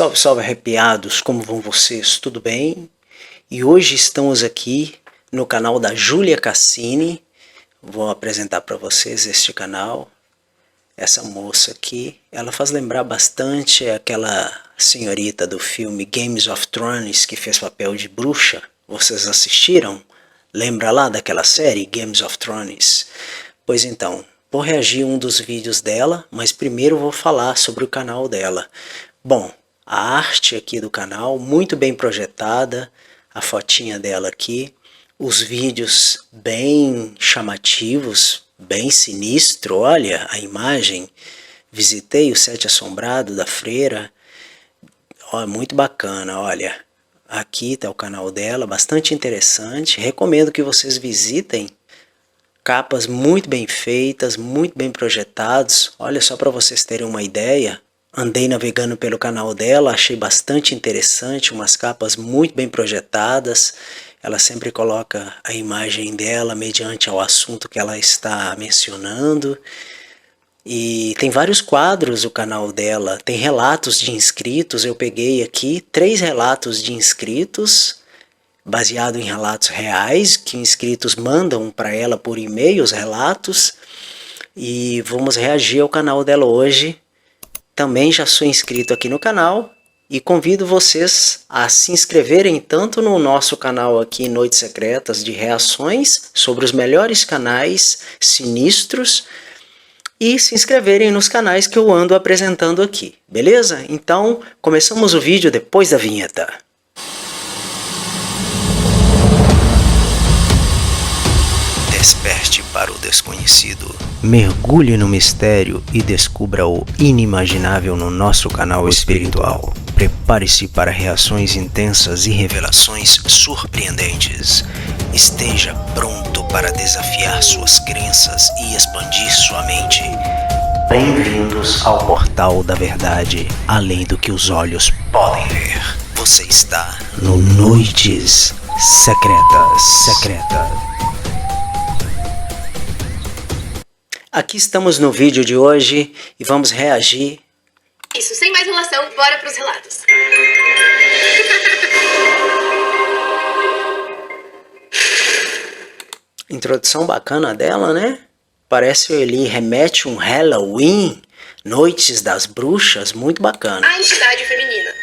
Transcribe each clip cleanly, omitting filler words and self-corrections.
Salve, salve arrepiados, como vão vocês? Tudo bem? E hoje estamos aqui no canal da Júlia Cassini. Vou apresentar para vocês este canal. Essa moça aqui, ela faz lembrar bastante aquela senhorita do filme Games of Thrones que fez papel de bruxa. Vocês assistiram? Lembra lá daquela série Games of Thrones? Pois então, vou reagir a um dos vídeos dela, mas primeiro vou falar sobre o canal dela. Bom, a arte aqui do canal, muito bem projetada, a fotinha dela aqui, os vídeos bem chamativos, bem sinistro, olha a imagem. Visitei o Sete Assombrado da Freira, ó, muito bacana, olha. Aqui está o canal dela, bastante interessante, recomendo que vocês visitem. Capas muito bem feitas, muito bem projetados, olha só para vocês terem uma ideia. Andei navegando pelo canal dela, achei bastante interessante, umas capas muito bem projetadas. Ela sempre coloca a imagem dela mediante ao assunto que ela está mencionando. E tem vários quadros o canal dela, tem relatos de inscritos, eu peguei aqui 3 relatos de inscritos, baseado em relatos reais, que inscritos mandam para ela por e-mail os relatos. E vamos reagir ao canal dela hoje. Também já sou inscrito aqui no canal e convido vocês a se inscreverem tanto no nosso canal aqui Noites Secretas de reações sobre os melhores canais sinistros e se inscreverem nos canais que eu ando apresentando aqui, beleza? Então, começamos o vídeo depois da vinheta. Desperte para o desconhecido. Mergulhe no mistério e descubra o inimaginável no nosso canal espiritual. Prepare-se para reações intensas e revelações surpreendentes. Esteja pronto para desafiar suas crenças e expandir sua mente. Bem-vindos ao Portal da Verdade, além do que os olhos podem ver. Você está no Noites Secretas. Aqui estamos no vídeo de hoje e vamos reagir. Isso, sem mais enrolação, bora pros relatos. Introdução bacana dela, né? Parece ele remete um Halloween, Noites das Bruxas, muito bacana. A entidade feminina.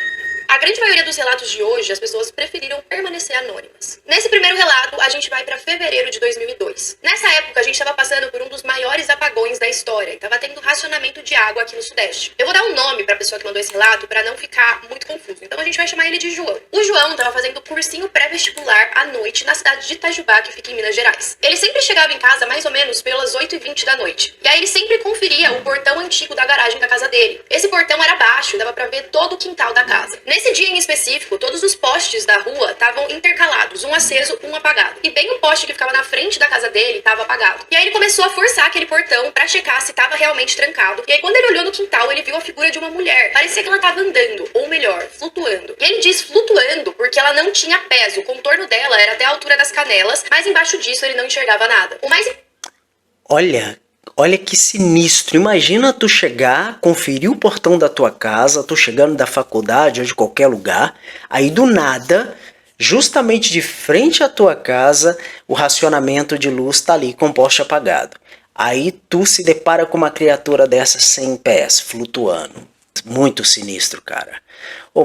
A grande maioria dos relatos de hoje, as pessoas preferiram permanecer anônimas. Nesse primeiro relato, a gente vai para fevereiro de 2002. Nessa época, a gente estava passando por um dos maiores apagões da história e estava tendo racionamento de água aqui no Sudeste. Eu vou dar um nome para a pessoa que mandou esse relato para não ficar muito confuso. Então a gente vai chamar ele de João. O João estava fazendo cursinho pré-vestibular à noite na cidade de Itajubá, que fica em Minas Gerais. Ele sempre chegava em casa mais ou menos pelas 8h20 da noite. E aí ele sempre conferia o portão antigo da garagem da casa dele. Esse portão era baixo, dava para ver todo o quintal da casa. Nesse dia em específico, todos os postes da rua estavam intercalados, um aceso, um apagado. E bem o poste que ficava na frente da casa dele estava apagado. E aí ele começou a forçar aquele portão pra checar se estava realmente trancado. E aí quando ele olhou no quintal, ele viu a figura de uma mulher. Parecia que ela estava andando, ou melhor, flutuando. E ele diz flutuando porque ela não tinha pés. O contorno dela era até a altura das canelas, mas embaixo disso ele não enxergava nada. O mais... Olha que sinistro, imagina tu chegar, conferir o portão da tua casa, tu chegando da faculdade ou de qualquer lugar, aí do nada, justamente de frente à tua casa, o racionamento de luz tá ali com o poste apagado. Aí tu se depara com uma criatura dessa sem pés, flutuando. Muito sinistro, cara.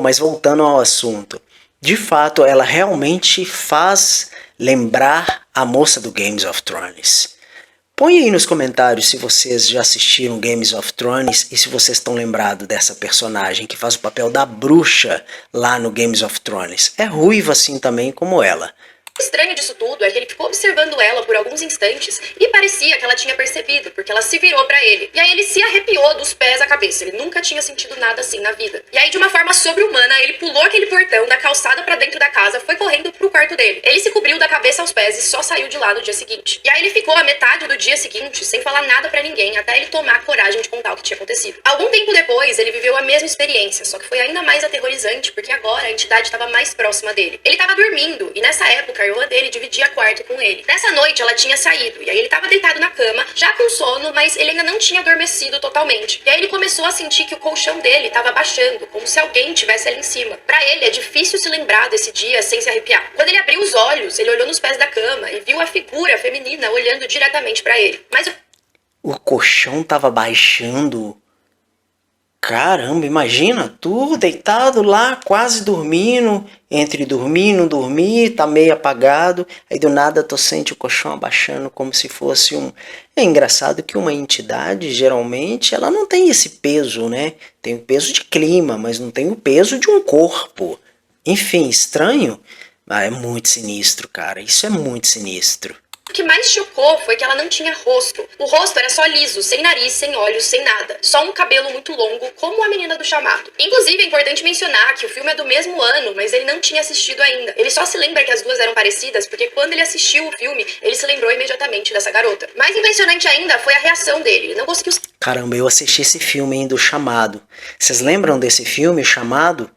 Mas voltando ao assunto, de fato ela realmente faz lembrar a moça do Games of Thrones. Põe aí nos comentários se vocês já assistiram Games of Thrones e se vocês estão lembrados dessa personagem que faz o papel da bruxa lá no Games of Thrones. É ruiva assim também como ela. O estranho disso tudo é que ele ficou observando ela por alguns instantes e parecia que ela tinha percebido, porque ela se virou pra ele. E aí ele se arrepiou dos pés à cabeça, ele nunca tinha sentido nada assim na vida. E aí de uma forma sobre-humana, ele pulou aquele portão da calçada pra dentro da casa, foi correndo pro quarto dele. Ele se cobriu da cabeça aos pés e só saiu de lá no dia seguinte. E aí ele ficou a metade do dia seguinte sem falar nada pra ninguém, até ele tomar coragem de contar o que tinha acontecido. Algum tempo depois, ele viveu a mesma experiência, só que foi ainda mais aterrorizante, porque agora a entidade estava mais próxima dele. Ele estava dormindo, e nessa época a irmã dele dividia quarto com ele. Nessa noite ela tinha saído, e aí ele tava deitado na cama, já com sono, mas ele ainda não tinha adormecido totalmente. E aí ele começou a sentir que o colchão dele tava baixando, como se alguém tivesse ali em cima. Pra ele é difícil se lembrar desse dia sem se arrepiar. Quando ele abriu os olhos, ele olhou nos pés da cama e viu a figura feminina olhando diretamente pra ele. Mas O colchão tava baixando. Caramba, imagina, tu deitado lá, quase dormindo, entre dormir e não dormir, tá meio apagado, aí do nada tu sente o colchão abaixando como se fosse um... É engraçado que uma entidade, geralmente, ela não tem esse peso, né? Tem o peso de clima, mas não tem o peso de um corpo. Enfim, estranho, mas é muito sinistro, cara, isso é muito sinistro. o que mais chocou foi que ela não tinha rosto. O rosto era só liso, sem nariz, sem olhos, sem nada. Só um cabelo muito longo, como a menina do chamado. Inclusive, é importante mencionar que o filme é do mesmo ano, mas ele não tinha assistido ainda. Ele só se lembra que as duas eram parecidas porque quando ele assistiu o filme, ele se lembrou imediatamente dessa garota. Mais impressionante ainda foi a reação dele. Ele não conseguiu... Caramba, eu assisti esse filme ainda, O Chamado. Vocês lembram desse filme, O Chamado?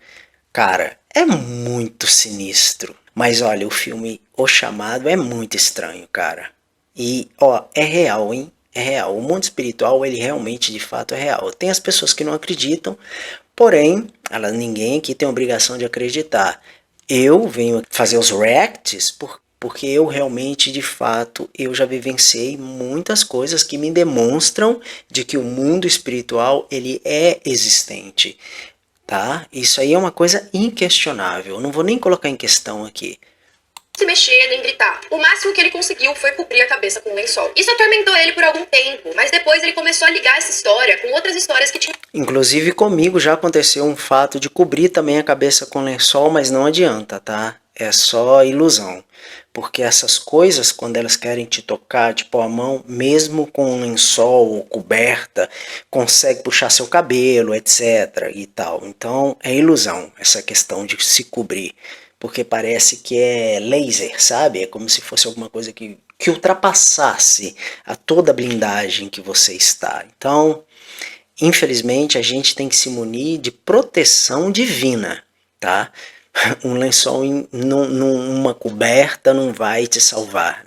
Cara, é muito sinistro. Mas olha, o filme O Chamado é muito estranho, cara. E, ó, é real, hein? É real. O mundo espiritual, ele realmente, de fato, é real. Tem as pessoas que não acreditam, porém, ninguém aqui tem a obrigação de acreditar. Eu venho fazer os reacts porque eu realmente, de fato, eu já vivenciei muitas coisas que me demonstram de que o mundo espiritual, ele é existente. Tá? Isso aí é uma coisa inquestionável. Eu não vou nem colocar em questão aqui. Se mexer nem gritar. O máximo que ele conseguiu foi cobrir a cabeça com um lençol. Isso atormentou ele por algum tempo, mas depois ele começou a ligar essa história com outras histórias que tinham... Inclusive comigo já aconteceu um fato de cobrir também a cabeça com lençol, mas não adianta, tá? É só ilusão. Porque essas coisas, quando elas querem te tocar, tipo a mão, mesmo com um lençol ou coberta, consegue puxar seu cabelo, etc. e tal. Então é ilusão essa questão de se cobrir. Porque parece que é laser, sabe? É como se fosse alguma coisa que ultrapassasse a toda a blindagem que você está. Então, infelizmente, a gente tem que se munir de proteção divina, tá? Um lençol numa coberta não vai te salvar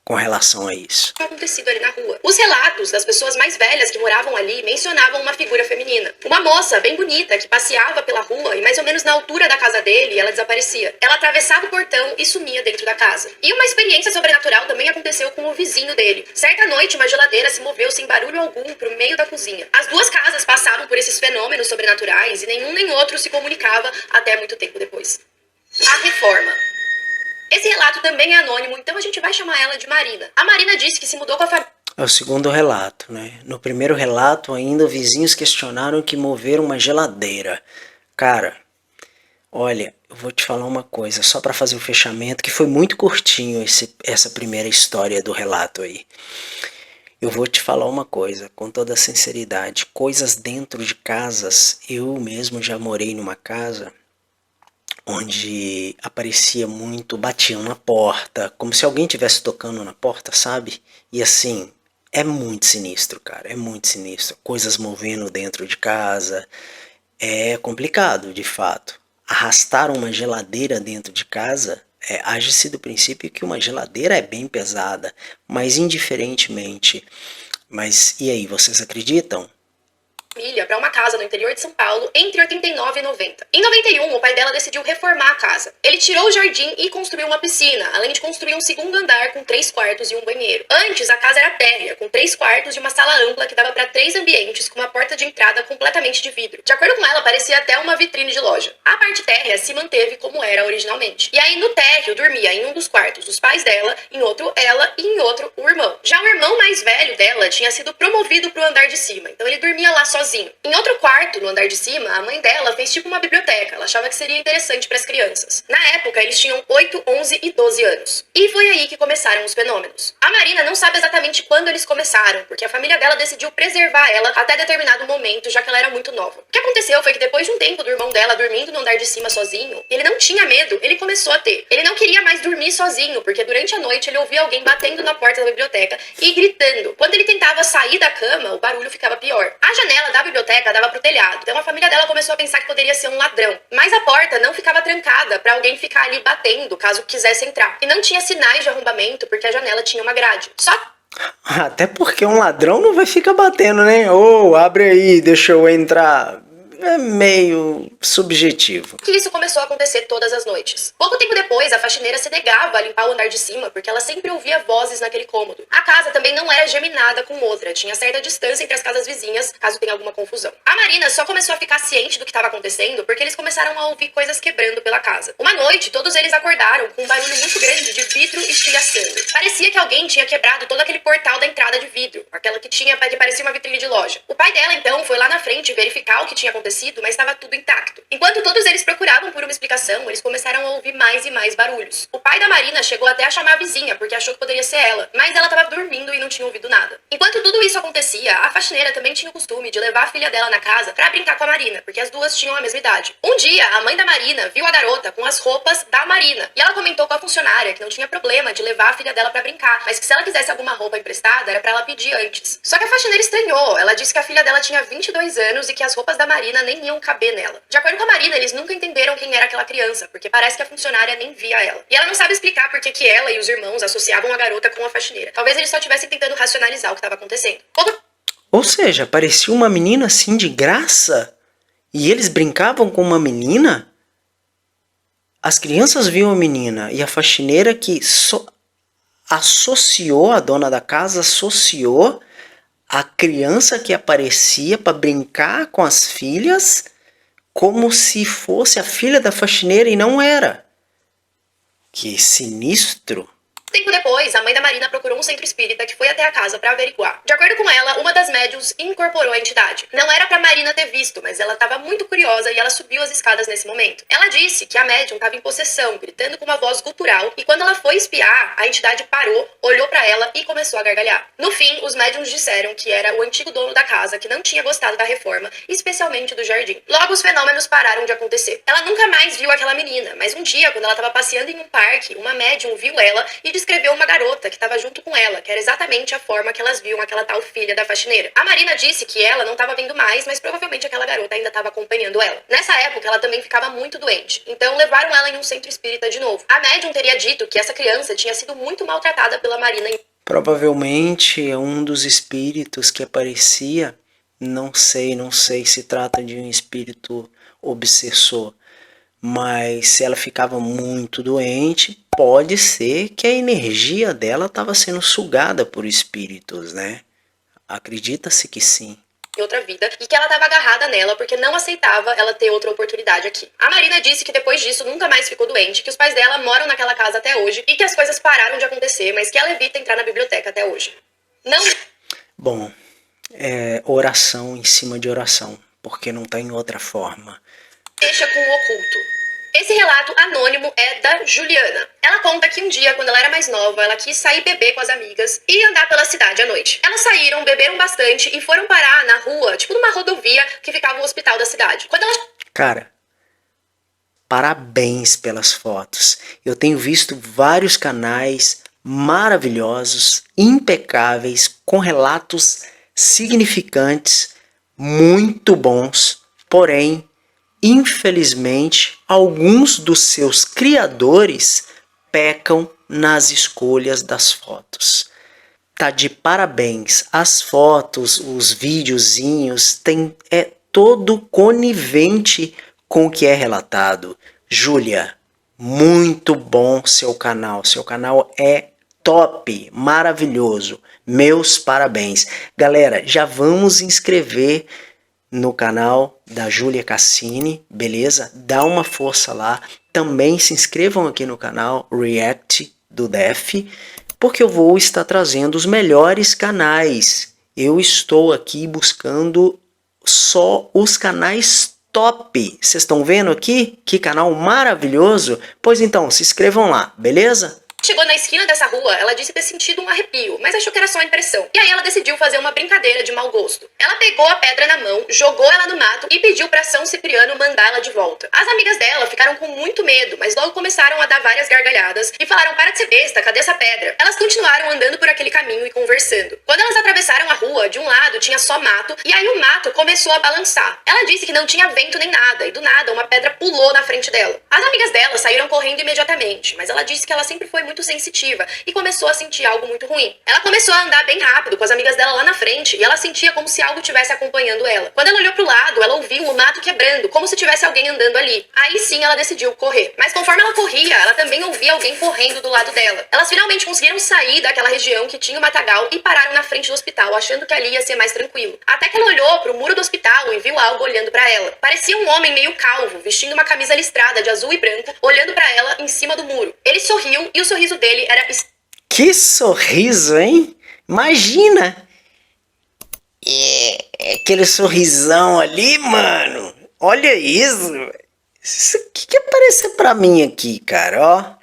com relação a isso. Acontecido ali na rua. Os relatos das pessoas mais velhas que moravam ali mencionavam uma figura feminina. Uma moça bem bonita que passeava pela rua e mais ou menos na altura da casa dele ela desaparecia. Ela atravessava o portão e sumia dentro da casa. E uma experiência sobrenatural também aconteceu com o vizinho dele. Certa noite, uma geladeira se moveu sem barulho algum pro meio da cozinha. As duas casas passavam por esses fenômenos sobrenaturais e nenhum nem outro se comunicava até muito tempo depois. A reforma. Esse relato também é anônimo, então a gente vai chamar ela de Marina. A Marina disse que se mudou com a família... É o segundo relato, né? No primeiro relato, ainda vizinhos questionaram que moveram uma geladeira. Cara, olha, eu vou te falar uma coisa, só para fazer o fechamento, que foi muito curtinho essa primeira história do relato aí. Eu vou te falar uma coisa, com toda sinceridade, coisas dentro de casas, eu mesmo já morei numa casa onde aparecia muito, batiam na porta, como se alguém estivesse tocando na porta, sabe? E assim, é muito sinistro, cara, é muito sinistro. Coisas movendo dentro de casa, é complicado, de fato. Arrastar uma geladeira dentro de casa, age-se do princípio que uma geladeira é bem pesada, mas indiferentemente. Mas e aí, vocês acreditam? Para uma casa no interior de São Paulo entre 89 e 90. Em 91, o pai dela decidiu reformar a casa. Ele tirou o jardim e construiu uma piscina, além de construir um segundo andar com 3 quartos e um banheiro. Antes, a casa era térrea, com 3 quartos e uma sala ampla que dava para 3 ambientes, com uma porta de entrada completamente de vidro. De acordo com ela, parecia até uma vitrine de loja. A parte térrea se manteve como era originalmente. E aí, no térreo, dormia em um dos quartos os pais dela, em outro ela e em outro o irmão. Já o irmão mais velho dela tinha sido promovido para o andar de cima, então ele dormia lá sozinho. Em outro quarto, no andar de cima, a mãe dela fez tipo uma biblioteca. Ela achava que seria interessante para as crianças. Na época, eles tinham 8, 11 e 12 anos. E foi aí que começaram os fenômenos. A Marina não sabe exatamente quando eles começaram, porque a família dela decidiu preservar ela até determinado momento, já que ela era muito nova. O que aconteceu foi que depois de um tempo do irmão dela dormindo no andar de cima sozinho, ele não tinha medo, ele começou a ter. Ele não queria mais dormir sozinho, porque durante a noite ele ouvia alguém batendo na porta da biblioteca e gritando. Quando ele tentava sair da cama, o barulho ficava pior. A janela da biblioteca dava pro telhado, então a família dela começou a pensar que poderia ser um ladrão. Mas a porta não ficava trancada pra alguém ficar ali batendo, caso quisesse entrar. E não tinha sinais de arrombamento, porque a janela tinha uma grade. Só Até porque um ladrão não vai ficar batendo, né? Ô, abre aí, deixa eu entrar. É meio subjetivo. que isso começou a acontecer todas as noites. Pouco tempo depois, a faxineira se negava a limpar o andar de cima porque ela sempre ouvia vozes naquele cômodo. A casa também não era geminada com outra, tinha certa distância entre as casas vizinhas, caso tenha alguma confusão. A Marina só começou a ficar ciente do que estava acontecendo porque eles começaram a ouvir coisas quebrando pela casa. Uma noite, todos eles acordaram com um barulho muito grande de vidro estilhaçando. Parecia que alguém tinha quebrado todo aquele portal da entrada de vidro, aquela que parecia uma vitrine de loja. O pai dela, então, foi lá na frente verificar o que tinha acontecido, mas estava tudo intacto. Enquanto todos eles procuravam por uma explicação, eles começaram a ouvir mais e mais barulhos. O pai da Marina chegou até a chamar a vizinha, porque achou que poderia ser ela, mas ela estava dormindo e não tinha ouvido nada. Enquanto tudo isso acontecia, a faxineira também tinha o costume de levar a filha dela na casa pra brincar com a Marina, porque as duas tinham a mesma idade. Um dia, a mãe da Marina viu a garota com as roupas da Marina, e ela comentou com a funcionária que não tinha problema de levar a filha dela pra brincar, mas que se ela quisesse alguma roupa emprestada, era pra ela pedir antes. Só que a faxineira estranhou, ela disse que a filha dela tinha 22 anos e que as roupas da Marina nem iam caber nela. De acordo com a Marina, eles nunca entenderam quem era aquela criança, porque parece que a funcionária nem via ela. E ela não sabe explicar por que ela e os irmãos associavam a garota com a faxineira. Talvez eles só estivessem tentando racionalizar o que estava acontecendo. Ou seja, parecia uma menina assim de graça e eles brincavam com uma menina? As crianças viam a menina e a faxineira que associou, a dona da casa associou a criança que aparecia para brincar com as filhas como se fosse a filha da faxineira e não era. Que sinistro! Tempo depois, a mãe da Marina procurou um centro espírita que foi até a casa pra averiguar. De acordo com ela, uma das médiuns incorporou a entidade. Não era pra Marina ter visto, mas ela estava muito curiosa e ela subiu as escadas nesse momento. Ela disse que a médium estava em possessão, gritando com uma voz gutural, e quando ela foi espiar, a entidade parou, olhou pra ela e começou a gargalhar. No fim, os médiums disseram que era o antigo dono da casa que não tinha gostado da reforma, especialmente do jardim. Logo, os fenômenos pararam de acontecer. Ela nunca mais viu aquela menina, mas um dia, quando ela estava passeando em um parque, uma médium viu ela e descreveu uma garota que estava junto com ela, que era exatamente a forma que elas viam aquela tal filha da faxineira. A Marina disse que ela não estava vendo mais, mas provavelmente aquela garota ainda estava acompanhando ela. Nessa época, ela também ficava muito doente, então levaram ela em um centro espírita de novo. A médium teria dito que essa criança tinha sido muito maltratada pela Marina. Provavelmente é um dos espíritos que aparecia, não sei se trata de um espírito obsessor, mas se ela ficava muito doente, pode ser que a energia dela estava sendo sugada por espíritos, né? Acredita-se que sim. Em outra vida, e que ela estava agarrada nela porque não aceitava ela ter outra oportunidade aqui. A Marina disse que depois disso nunca mais ficou doente, que os pais dela moram naquela casa até hoje e que as coisas pararam de acontecer, mas que ela evita entrar na biblioteca até hoje. Não... Bom, oração em cima de oração, porque não tem outra forma. Deixa com o oculto. Esse relato anônimo é da Juliana. Ela conta que um dia, quando ela era mais nova, ela quis sair beber com as amigas e andar pela cidade à noite. Elas saíram, beberam bastante e foram parar na rua, tipo numa rodovia que ficava o hospital da cidade. Quando elas... Cara, parabéns pelas fotos. Eu tenho visto vários canais maravilhosos, impecáveis, com relatos significantes, muito bons, porém, infelizmente, alguns dos seus criadores pecam nas escolhas das fotos. Tá de parabéns. As fotos, os videozinhos, é todo conivente com o que é relatado. Júlia, muito bom seu canal. Seu canal é top, maravilhoso. Meus parabéns. Galera, já vamos inscrever no canal da Júlia Cassini, beleza? Dá uma força lá. Também se inscrevam aqui no canal React do Def, porque eu vou estar trazendo os melhores canais. Eu estou aqui buscando só os canais top. Vocês estão vendo aqui? Que canal maravilhoso? Pois então, se inscrevam lá, beleza? Chegou na esquina dessa rua, ela disse ter sentido um arrepio, mas achou que era só impressão. E aí ela decidiu fazer uma brincadeira de mau gosto. Ela pegou a pedra na mão, jogou ela no mato e pediu pra São Cipriano mandá-la de volta. As amigas dela ficaram com muito medo, mas logo começaram a dar várias gargalhadas e falaram: para de ser besta, cadê essa pedra? Elas continuaram andando por aquele caminho e conversando. Quando elas atravessaram a rua, de um lado tinha só mato, e aí o mato começou a balançar. Ela disse que não tinha vento nem nada, e do nada uma pedra pulou na frente dela. As amigas dela saíram correndo imediatamente, mas ela disse que ela sempre foi muito sensitiva e começou a sentir algo muito ruim. Ela começou a andar bem rápido com as amigas dela lá na frente, e ela sentia como se algo estivesse acompanhando ela. Quando ela olhou pro lado, ela ouviu o mato quebrando, como se tivesse alguém andando ali. Aí sim ela decidiu correr. Mas conforme ela corria, ela também ouvia alguém correndo do lado dela. Elas finalmente conseguiram sair daquela região que tinha o matagal e pararam na frente do hospital, achando que ali ia ser mais tranquilo. Até que ela olhou pro muro do hospital e viu algo olhando pra ela. Parecia um homem meio calvo, vestindo uma camisa listrada de azul e branco, olhando pra ela em cima do muro. Ele sorriu e o sorriso dele era... Que sorriso, hein? Imagina! Aquele sorrisão ali, mano. Olha isso. Isso aqui que apareceu pra mim aqui, cara, ó.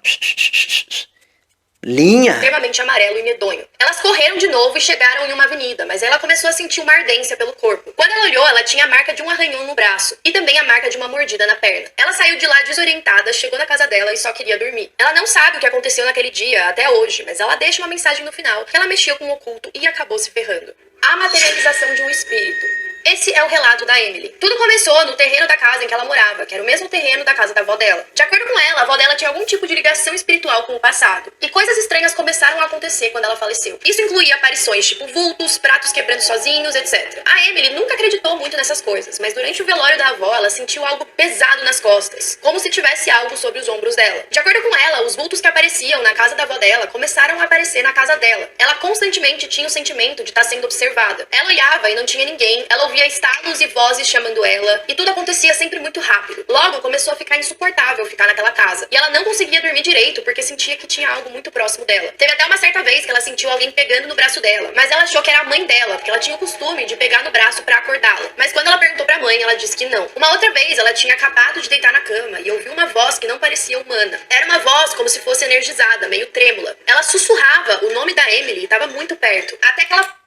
Linha. Extremamente amarelo e medonho. Elas correram de novo e chegaram em uma avenida, mas ela começou a sentir uma ardência pelo corpo. Quando ela olhou, ela tinha a marca de um arranhão no braço e também a marca de uma mordida na perna. Ela saiu de lá desorientada, chegou na casa dela e só queria dormir. Ela não sabe o que aconteceu naquele dia até hoje, mas ela deixa uma mensagem no final que ela mexeu com o oculto e acabou se ferrando. A materialização de um espírito. Esse é o relato da Emily. Tudo começou no terreno da casa em que ela morava, que era o mesmo terreno da casa da avó dela. De acordo com ela, a avó dela tinha algum tipo de ligação espiritual com o passado. E coisas estranhas começaram a acontecer quando ela faleceu. Isso incluía aparições tipo vultos, pratos quebrando sozinhos, etc. A Emily nunca acreditou muito nessas coisas, mas durante o velório da avó, ela sentiu algo pesado nas costas, como se tivesse algo sobre os ombros dela. De acordo com ela, os vultos que apareciam na casa da avó dela começaram a aparecer na casa dela. Ela constantemente tinha o sentimento de estar sendo observada. Ela olhava e não tinha ninguém, ela ouvia estalos e vozes chamando ela, e tudo acontecia sempre muito rápido. Logo, começou a ficar insuportável ficar naquela casa, e ela não conseguia dormir direito porque sentia que tinha algo muito próximo dela. Teve até uma certa vez que ela sentiu alguém pegando no braço dela, mas ela achou que era a mãe dela, porque ela tinha o costume de pegar no braço pra acordá-la. Mas quando ela perguntou pra mãe, ela disse que não. Uma outra vez, ela tinha acabado de deitar na cama e ouviu uma voz que não parecia humana. Era uma voz como se fosse energizada, meio trêmula. Ela sussurrava o nome da Emily e estava muito perto, até que ela...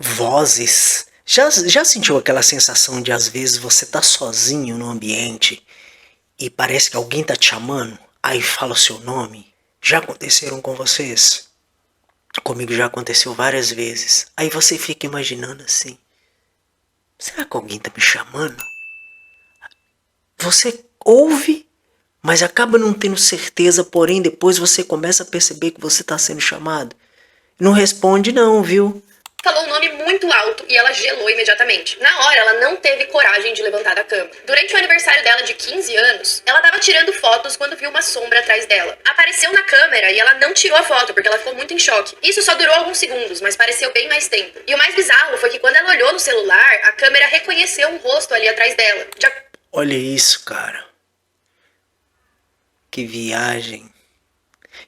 Vozes. Já sentiu aquela sensação de às vezes você tá sozinho no ambiente e parece que alguém tá te chamando, aí fala o seu nome? Já aconteceram com vocês? Comigo já aconteceu várias vezes. Aí você fica imaginando assim, será que alguém tá me chamando? Você ouve, mas acaba não tendo certeza, porém depois você começa a perceber que você tá sendo chamado. Não responde não, viu? Falou um nome muito alto e ela gelou imediatamente. Na hora, ela não teve coragem de levantar da cama. Durante o aniversário dela de 15 anos, ela tava tirando fotos quando viu uma sombra atrás dela. Apareceu na câmera e ela não tirou a foto porque ela ficou muito em choque. Isso só durou alguns segundos, mas pareceu bem mais tempo. E o mais bizarro foi que quando ela olhou no celular, a câmera reconheceu um rosto ali atrás dela. Olha isso, cara. Que viagem.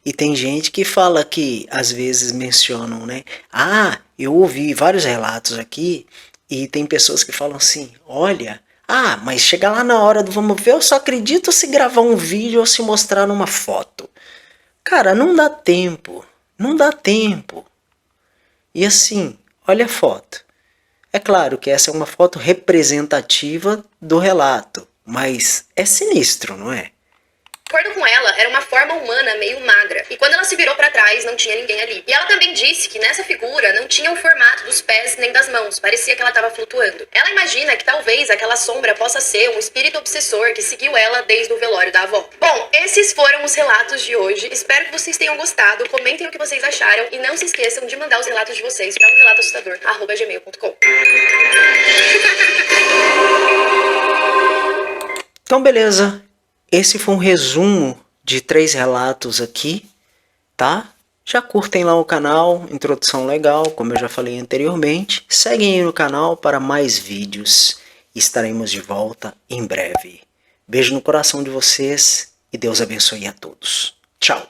E tem gente que fala que, às vezes mencionam, né? Ah, eu ouvi vários relatos aqui e tem pessoas que falam assim, olha, mas chega lá na hora do vamos ver, eu só acredito se gravar um vídeo ou se mostrar numa foto. Cara, não dá tempo, não dá tempo. E assim, olha a foto. É claro que essa é uma foto representativa do relato, mas é sinistro, não é? De acordo com ela, era uma forma humana meio magra, e quando ela se virou pra trás, não tinha ninguém ali. E ela também disse que nessa figura não tinha o formato dos pés nem das mãos, parecia que ela estava flutuando. Ela imagina que talvez aquela sombra possa ser um espírito obsessor que seguiu ela desde o velório da avó. Bom, esses foram os relatos de hoje, espero que vocês tenham gostado, comentem o que vocês acharam e não se esqueçam de mandar os relatos de vocês para relatoassustador@gmail.com. Então beleza. Esse foi um resumo de 3 relatos aqui, tá? Já curtem lá o canal, introdução legal, como eu já falei anteriormente. Seguem aí no canal para mais vídeos. Estaremos de volta em breve. Beijo no coração de vocês e Deus abençoe a todos. Tchau!